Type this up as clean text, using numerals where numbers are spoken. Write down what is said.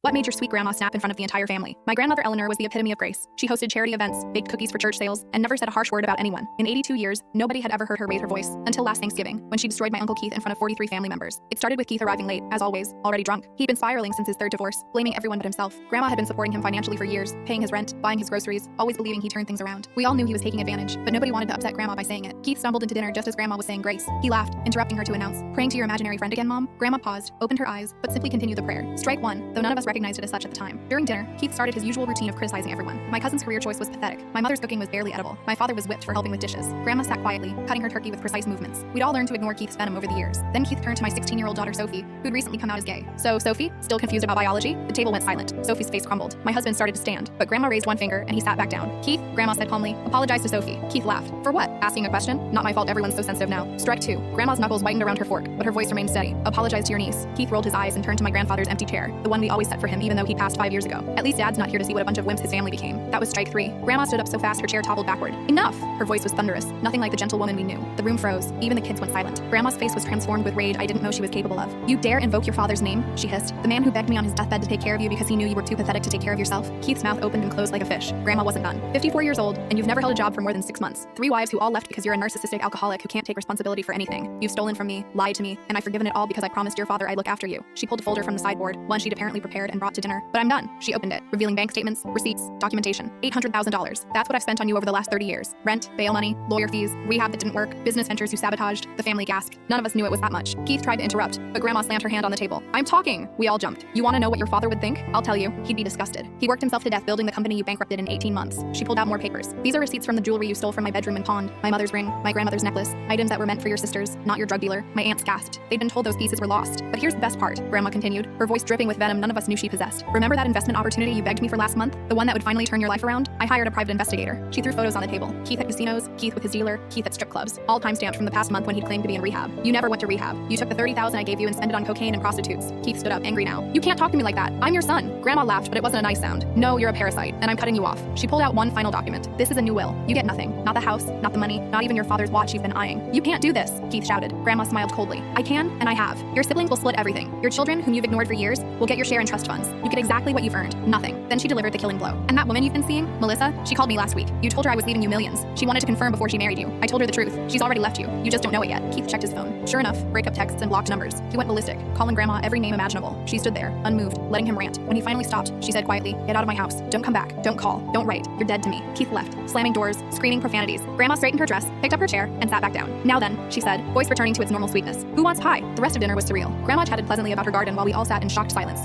What made your sweet grandma snap in front of the entire family? My grandmother Eleanor was the epitome of grace. She hosted charity events, baked cookies for church sales, and never said a harsh word about anyone. In 82 years, nobody had ever heard her raise her voice, until last Thanksgiving, when she destroyed my Uncle Keith in front of 43 family members. It started with Keith arriving late, as always, already drunk. He'd been spiraling since his third divorce, blaming everyone but himself. Grandma had been supporting him financially for years, paying his rent, buying his groceries, always believing he'd turn things around. We all knew he was taking advantage, but nobody wanted to upset Grandma by saying it. Keith stumbled into dinner just as Grandma was saying grace. He laughed, interrupting her to announce, "Praying to your imaginary friend again, Mom?" Grandma paused, opened her eyes, but simply continued the prayer. Strike one, though none of us recognized it as such at the time. During dinner, Keith started his usual routine of criticizing everyone. My cousin's career choice was pathetic. My mother's cooking was barely edible. My father was whipped for helping with dishes. Grandma sat quietly, cutting her turkey with precise movements. We'd all learned to ignore Keith's venom over the years. Then Keith turned to my 16-year-old daughter Sophie, who'd recently come out as gay. "So, Sophie?" Still confused about biology, the table went silent. Sophie's face crumbled. My husband started to stand, but Grandma raised one finger and he sat back down. "Keith," Grandma said calmly, "apologize to Sophie." Keith laughed. "For what? Asking a question? Not my fault everyone's so sensitive now." Strike two. Grandma's knuckles whitened around her fork, but her voice remained steady. "Apologize to your niece." Keith rolled his eyes and turned to my grandfather's empty chair, the one we always set for him even though he passed 5 years ago. "At least Dad's not here to see what a bunch of wimps his family became." That was strike three. Grandma stood up so fast her chair toppled backward. "Enough!" Her voice was thunderous, nothing like the gentle woman we knew. The room froze. Even the kids went silent. Grandma's face was transformed with rage I didn't know she was capable of. "You dare invoke your father's name?" she hissed. "The man who begged me on his deathbed to take care of you because he knew you were too pathetic to take care of yourself?" Keith's mouth opened and closed like a fish. Grandma wasn't done. 54 years old, and you've never held a job for more than 6 months. 3 wives who all left because you're a narcissistic alcoholic who can't take responsibility for anything. You've stolen from me, lied to me, and I've forgiven it all because I promised your father I'd look after you. She pulled a folder from the sideboard, one she'd apparently prepared and brought to dinner. "But I'm done." She opened it, revealing bank statements, receipts, documentation. $800,000. That's what I've spent on you over the last 30 years. Rent, bail money, lawyer fees, rehab that didn't work, business ventures you sabotaged. The family gasped. None of us knew it was that much. Keith tried to interrupt, but Grandma slammed her hand on the table. "I'm talking!" We all jumped. "You want to know what your father would think? I'll tell you. He'd be disgusted. He worked himself to death building the company you bankrupted in 18 months. She pulled out more papers. "These are receipts from the jewelry you stole from my bedroom and pawned. My mother's ring, my grandmother's necklace, items that were meant for your sisters, not your drug dealer." My aunts gasped. They'd been told those pieces were lost. "But here's the best part," Grandma continued, her voice dripping with venom none of us knew she possessed. "Remember that investment opportunity you begged me for last month? The one that would finally turn your life around? I hired a private investigator." She threw photos on the table. Keith at casinos, Keith with his dealer, Keith at strip clubs, all time-stamped from the past month when he'd claimed to be in rehab. "You never went to rehab. You took the $30,000 I gave you and spent it on cocaine and prostitutes." Keith stood up, angry now. "You can't talk to me like that. I'm your son." Grandma laughed, but it wasn't a nice sound. "No, you're a parasite, and I'm cutting you off." She pulled out one final document. "This is a new will. You get nothing. Not the house, not the money, not even your father's watch you've been eyeing." "You can't do this," Keith shouted. Grandma smiled coldly. "I can, and I have. Your siblings will split everything. Your children, whom you've ignored for years, will get your share in trust funds. You get exactly what you've earned. Nothing." Then she delivered the killing blow. "And that woman you've been seeing, Melissa, she called me last week. You told her I was leaving you millions. She wanted to confirm before she married you. I told her the truth. She's already left you. You just don't know it yet." Keith checked his phone. Sure enough, breakup texts and blocked numbers. He went ballistic, calling Grandma every name imaginable. She stood there, unmoved, letting him rant. When he finally stopped, she said quietly, "Get out of my house. Don't come back. Don't call. Don't write. You're dead to me." Keith left, slamming doors, screaming profanities. Grandma straightened her dress, picked up her chair, and sat back down. "Now then," she said, voice returning to its normal sweetness. "Who wants pie?" The rest of dinner was surreal. Grandma chatted pleasantly about her garden while we all sat in shocked silence.